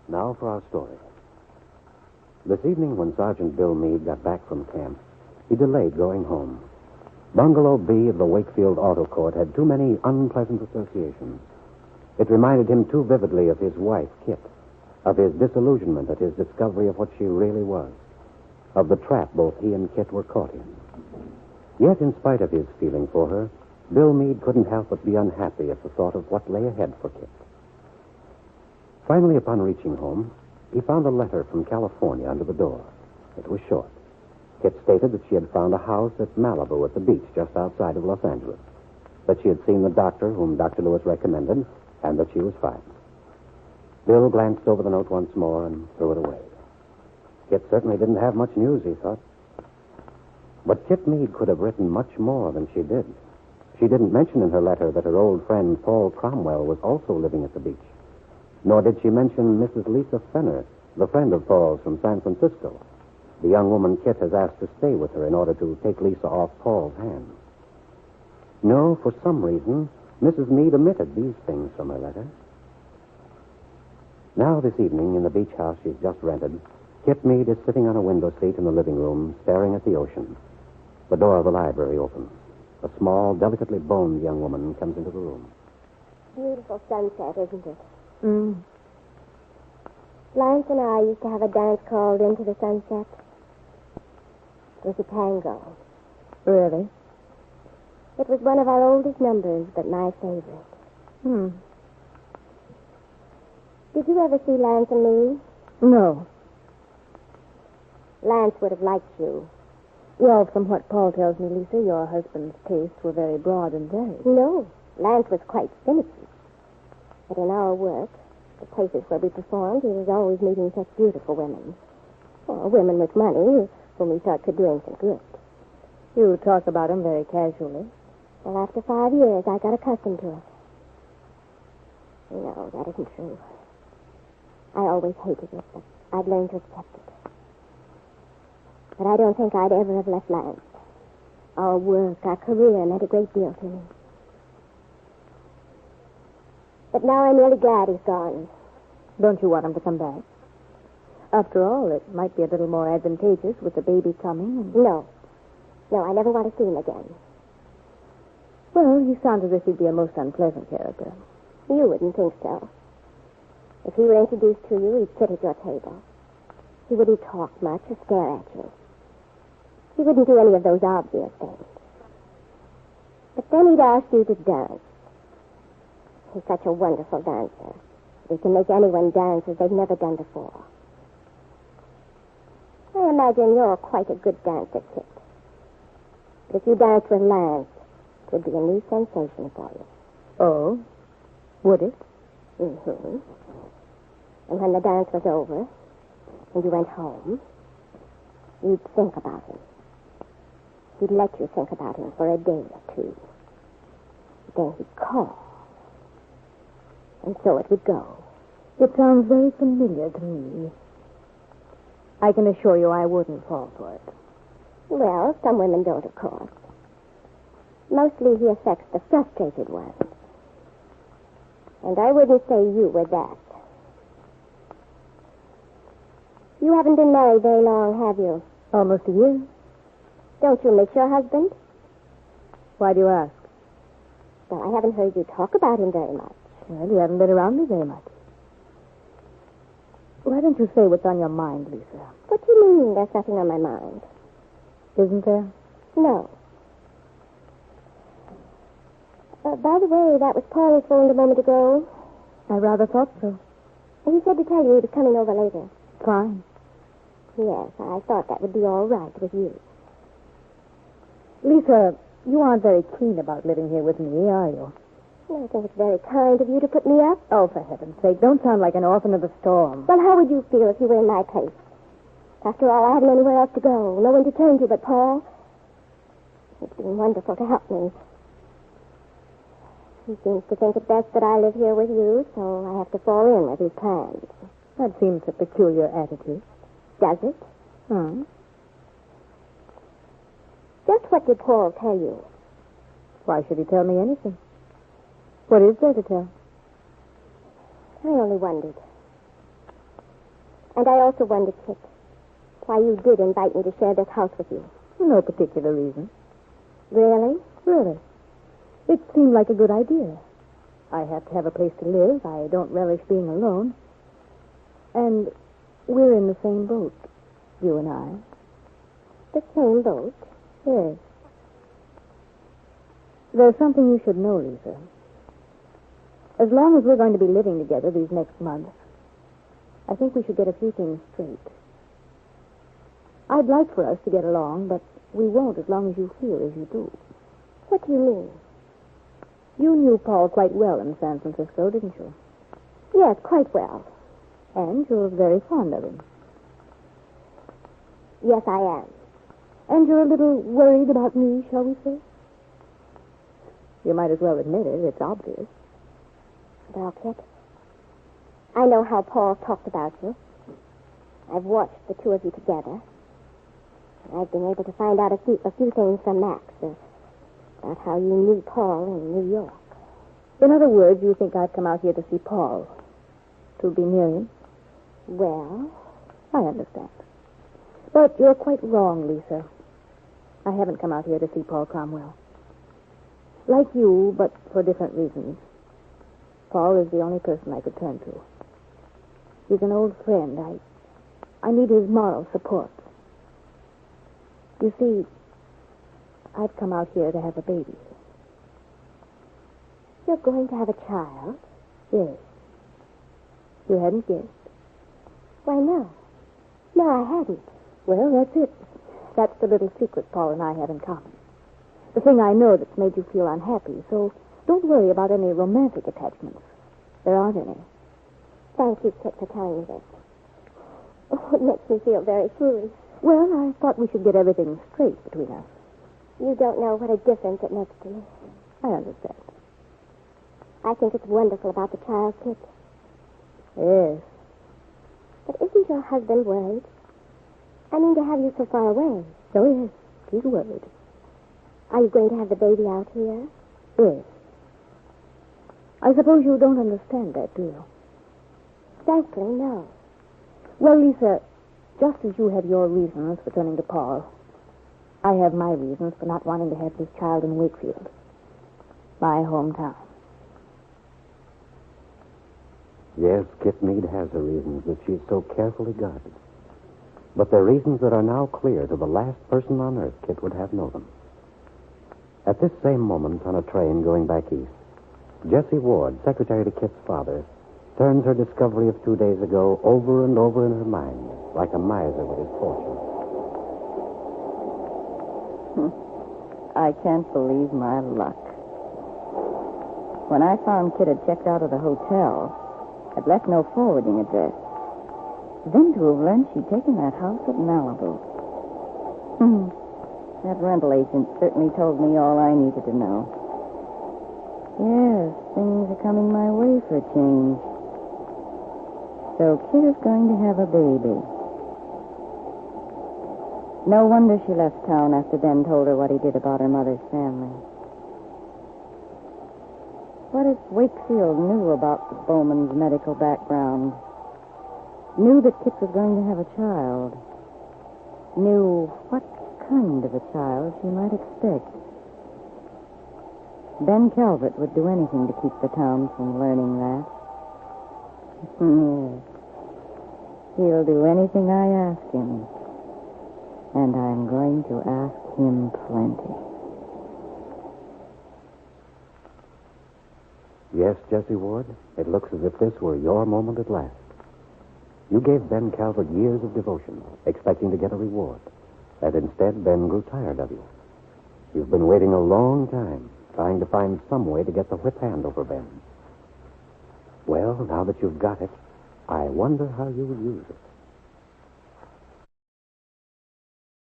Now for our story. This evening, when Sergeant Bill Meade got back from camp, he delayed going home. Bungalow B of the Wakefield Auto Court had too many unpleasant associations. It reminded him too vividly of his wife, Kitt, of his disillusionment at his discovery of what she really was, of the trap both he and Kitt were caught in. Yet, in spite of his feeling for her, Bill Meade couldn't help but be unhappy at the thought of what lay ahead for Kitt. Finally, upon reaching home, he found a letter from California under the door. It was short. Kitt stated that she had found a house at Malibu at the beach just outside of Los Angeles, that she had seen the doctor whom Dr. Lewis recommended, and that she was fine. Bill glanced over the note once more and threw it away. Kitt certainly didn't have much news, he thought. But Kitt Meade could have written much more than she did. She didn't mention in her letter that her old friend Paul Cromwell was also living at the beach. Nor did she mention Mrs. Lisa Fenner, the friend of Paul's from San Francisco. The young woman Kitt has asked to stay with her in order to take Lisa off Paul's hands. No, for some reason, Mrs. Meade omitted these things from her letter. Now, this evening, in the beach house she's just rented, Kitt Meade is sitting on a window seat in the living room, staring at the ocean. The door of the library opens. A small, delicately boned young woman comes into the room. Beautiful sunset, isn't it? Lance and I used to have a dance called Into the Sunset. It was a tango. Really? It was one of our oldest numbers, but my favorite. Did you ever see Lance and me? No. Lance would have liked you. Well, from what Paul tells me, Lisa, your husband's tastes were very broad and varied. No, Lance was quite finicky. But in our work, the places where we performed, he was always meeting such beautiful women. Or women with money whom he thought could do him some good. You talk about him very casually. Well, after 5 years, I got accustomed to it. No, that isn't true. I always hated it, but I'd learned to accept it. But I don't think I'd ever have left Lance. Our work, our career meant a great deal to me. But now I'm really glad he's gone. Don't you want him to come back? After all, it might be a little more advantageous with the baby coming. No, I never want to see him again. Well, he sounds as if he'd be a most unpleasant character. You wouldn't think so. If he were introduced to you, he'd sit at your table. He wouldn't talk much or stare at you. He wouldn't do any of those obvious things. But then he'd ask you to dance. He's such a wonderful dancer. He can make anyone dance as they've never done before. I imagine you're quite a good dancer, Kitt. But if you danced with Lance, it would be a new sensation for you. Oh? Would it? Mm-hmm. And when the dance was over, and you went home, you'd think about him. He'd let you think about him for a day or two. Then he'd call. And so it would go. It sounds very familiar to me. I can assure you I wouldn't fall for it. Well, some women don't, of course. Mostly he affects the frustrated ones. And I wouldn't say you were that. You haven't been married very long, have you? Almost a year. Don't you miss your husband? Why do you ask? Well, I haven't heard you talk about him very much. Well, you haven't been around me very much. Why don't you say what's on your mind, Lisa? What do you mean there's nothing on my mind? Isn't there? No. By the way, that was Paul who phoned a moment ago. I rather thought so. He said to tell you he was coming over later. Fine. Yes, I thought that would be all right with you. Lisa, you aren't very keen about living here with me, are you? Well, I think it's very kind of you to put me up. Oh, for heaven's sake, don't sound like an orphan of the storm. Well, how would you feel if you were in my place? After all, I haven't anywhere else to go. No one to turn to but Paul. It's been wonderful to help me. He seems to think it best that I live here with you, so I have to fall in with his plans. That seems a peculiar attitude. Does it? Just what did Paul tell you? Why should he tell me anything? What is there to tell? I only wondered. And I also wondered, Kitt, why you did invite me to share this house with you. No particular reason. Really? Really. It seemed like a good idea. I have to have a place to live. I don't relish being alone. And we're in the same boat, you and I. The same boat? Yes. There's something you should know, Lisa. As long as we're going to be living together these next months, I think we should get a few things straight. I'd like for us to get along, but we won't as long as you feel as you do. What do you mean? You knew Paul quite well in San Francisco, didn't you? Yes, quite well. And you're very fond of him. Yes, I am. And you're a little worried about me, shall we say? You might as well admit it. It's obvious. Well, Kitt, I know how Paul talked about you. I've watched the two of you together. I've been able to find out a few things from Max about how you knew Paul in New York. In other words, you think I've come out here to see Paul, to be near him? Well, I understand. But you're quite wrong, Lisa. I haven't come out here to see Paul Cromwell. Like you, but for different reasons. Paul is the only person I could turn to. He's an old friend. I need his moral support. You see, I've come out here to have a baby. You're going to have a child? Yes. You hadn't guessed? Why, no. No, I hadn't. Well, that's it. That's the little secret Paul and I have in common. The thing I know that's made you feel unhappy, so don't worry about any romantic attachments. There aren't any. Thank you, Kitt, for telling me this. Oh, it makes me feel very foolish. Well, I thought we should get everything straight between us. You don't know what a difference it makes to me. I understand. I think it's wonderful about the child, Kitt. Yes. But isn't your husband worried? I mean, to have you so far away. Oh, yes. He's worried. Are you going to have the baby out here? Yes. I suppose you don't understand that, do you? Frankly, no. Well, Lisa, just as you have your reasons for turning to Paul, I have my reasons for not wanting to have this child in Wakefield, my hometown. Yes, Kitt Meade has her reasons that she's so carefully guarded. But they're reasons that are now clear to the last person on earth Kitt would have know them. At this same moment, on a train going back east, Jessie Ward, secretary to Kitt's father, turns her discovery of 2 days ago over and over in her mind, like a miser with his fortune. I can't believe my luck. When I found Kitt had checked out of the hotel, I'd left no forwarding address. Then to have learned she'd taken that house at Malibu. That rental agent certainly told me all I needed to know. Yes, things are coming my way for a change. So Kitt is going to have a baby. No wonder she left town after Ben told her what he did about her mother's family. What if Wakefield knew about the Bowman's medical background? Knew that Kitt was going to have a child? Knew what kind of a child she might expect? Ben Calvert would do anything to keep the town from learning that. Yes. He'll do anything I ask him. And I'm going to ask him plenty. Yes, Jessie Ward, it looks as if this were your moment at last. You gave Ben Calvert years of devotion, expecting to get a reward. And instead, Ben grew tired of you. You've been waiting a long time, trying to find some way to get the whip hand over Ben. Well, now that you've got it, I wonder how you will use it.